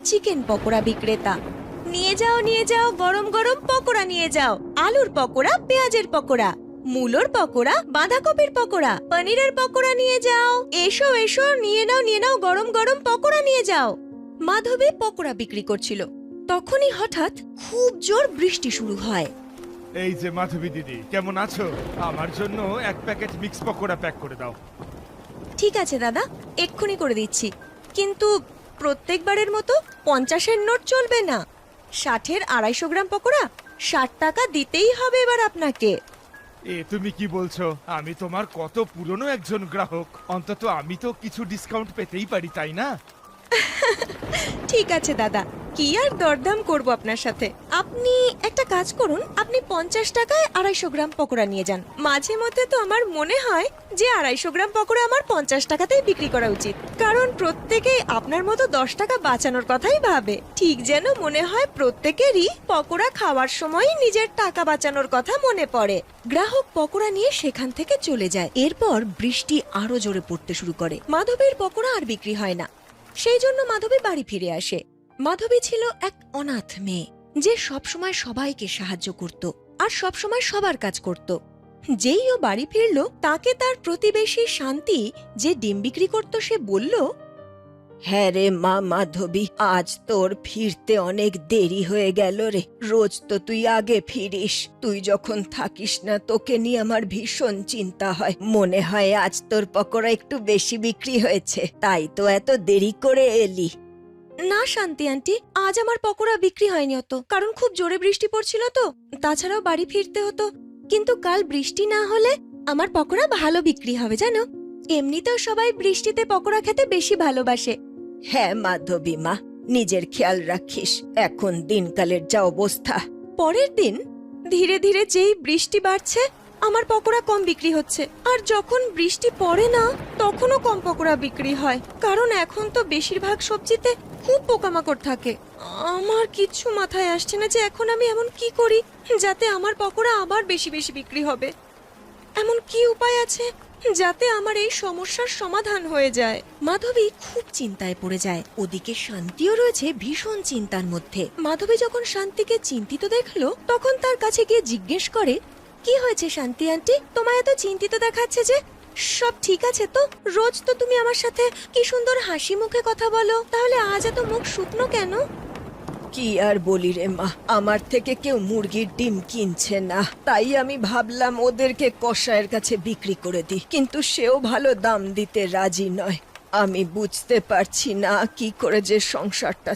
Chicken pakora বিক্রেতা। নিয়ে যাও গরম গরম পকোড়া নিয়ে যাও। আলুর পকোড়া, পেঁয়াজের পকোড়া, মূলোর পকোড়া, বাঁধাকপির পকোড়া, পনিরের পকোড়া নিয়ে যাও। এসো এসো, নিয়ে নাও গরম গরম পকোড়া নিয়ে যাও। মাধবী পকোড়া বিক্রি করছিল। তখনই হঠাৎ খুব জোর বৃষ্টি শুরু হয়। এই যে মাধবী দিদি, কেমন আছো? আমার জন্য এক প্যাকেট মিক্স পকোড়া প্যাক করে দাও। ঠিক আছে দাদা, এক্ষুনি করে দিচ্ছি। কিন্তু প্রত্যেকবারের মতো 50-এর নোট চলবে না। 60-এর 250 গ্রাম পকোড়া 60 টাকা দিতেই হবে এবার আপনাকে। এ তুমি কি বলছো? আমি তোমার কত পুরনো একজন গ্রাহক, অন্তত আমি তো কিছু ডিসকাউন্ট পেতেই পারি, তাই না? ঠিক আছে দাদা, কি আর দরদাম করব আপনার সাথে। আপনি একটা কাজ করুন, আপনি 50 টাকায় 250 গ্রাম পকোড়া নিয়ে যান। মাঝে মধ্যে তো আমার মনে হয় যে 250 গ্রাম পকোড়া আমার 50 টাকাতেই বিক্রি করা উচিত, কারণ প্রত্যেকেই আপনার মতো 10 টাকা বাঁচানোর কথাই ভাবে। ঠিক যেন মনে হয় প্রত্যেকেরই পকোড়া খাওয়ার সময় নিজের টাকা বাঁচানোর কথা মনে পড়ে। গ্রাহক পকোড়া নিয়ে সেখান থেকে চলে যায়। এরপর বৃষ্টি আরো জোরে পড়তে শুরু করে। মাধবীর পকোড়া আর বিক্রি হয় না। সেই জন্য মাধবী বাড়ি ফিরে আসে। মাধবী ছিল এক অনাথ মেয়ে, যে সবসময় সবাইকে সাহায্য করত আর সবসময় সবার কাজ করত। যেই ও বাড়ি ফিরল, তাকে তার প্রতিবেশী শান্তি, যে ডিম বিক্রি করত, সে বলল, হ্যাঁ রে মা মাধবী, আজ তোর ফিরতে অনেক দেরি হয়ে গেল রে। রোজ তো তুই আগে ফিরিস। তুই যখন থাকিস না, তোকে নিয়ে আমার ভীষণ চিন্তা হয়। মনে হয় আজ তোর পকোড়া একটু বেশি বিক্রি হয়েছে, তাই তো এত দেরি করে এলি। না শান্তি আন্টি, আজ আমার পকোড়া বিক্রি হয়নি অত, কারণ খুব জোরে বৃষ্টি পড়ছিল তো। তাছাড়াও বাড়ি ফিরতে হতো। কিন্তু কাল বৃষ্টি না হলে আমার পকোড়া ভালো বিক্রি হবে জানো। এমনিতেও সবাই বৃষ্টিতে পকোড়া খেতে বেশি ভালোবাসে। হ্যাঁ মাধবী মা, নিজের খেয়াল রাখিস। এখন দিনকালের যা অবস্থা। পরের দিন ধীরে ধীরে যেই বৃষ্টি বাড়ছে, আমার পকোড়া কম বিক্রি হচ্ছে। আর যখন বৃষ্টি পড়ে না, তখনও কম পকোড়া বিক্রি হয়, কারণ এখন তো বেশিরভাগ সবজিতে খুব পোকামাকড় থাকে। আমার কিচ্ছু মাথায় আসছে না যে এখন আমি এমন কি করি যাতে আমার পকোড়া আবার বেশি বেশি বিক্রি হবে। এমন কি উপায় আছে যাতে আমার এই সমস্যার সমাধান হয়ে যায়? মাধবী খুব চিন্তায় পড়ে যায়। ওদিকে শান্তিও রয়েছে ভীষণ চিন্তার মধ্যে। মাধবী যখন শান্তিকে চিন্তিত দেখলো, তখন তার কাছে গিয়ে জিজ্ঞেস করে, কি হয়েছে শান্তি আন্টি, তোমায় এত চিন্তিত দেখাচ্ছে যে? সব ঠিক আছে তো? রোজ তো তুমি আমার সাথে কি সুন্দর হাসি মুখে কথা বলো, তাহলে আজ এত মুখ শুকনো কেন? কি আর বলি রে মা, আমার থেকে কেউ মুরগির ডিম কিনছে না, তাই আমি ভাবলাম ওদেরকে কসাইয়ের কাছে বিক্রি করে দিই, কিন্তু সেও ভালো দাম দিতে রাজি নয়। আমি বুঝতে পারছি না কি করে যে সংসারটা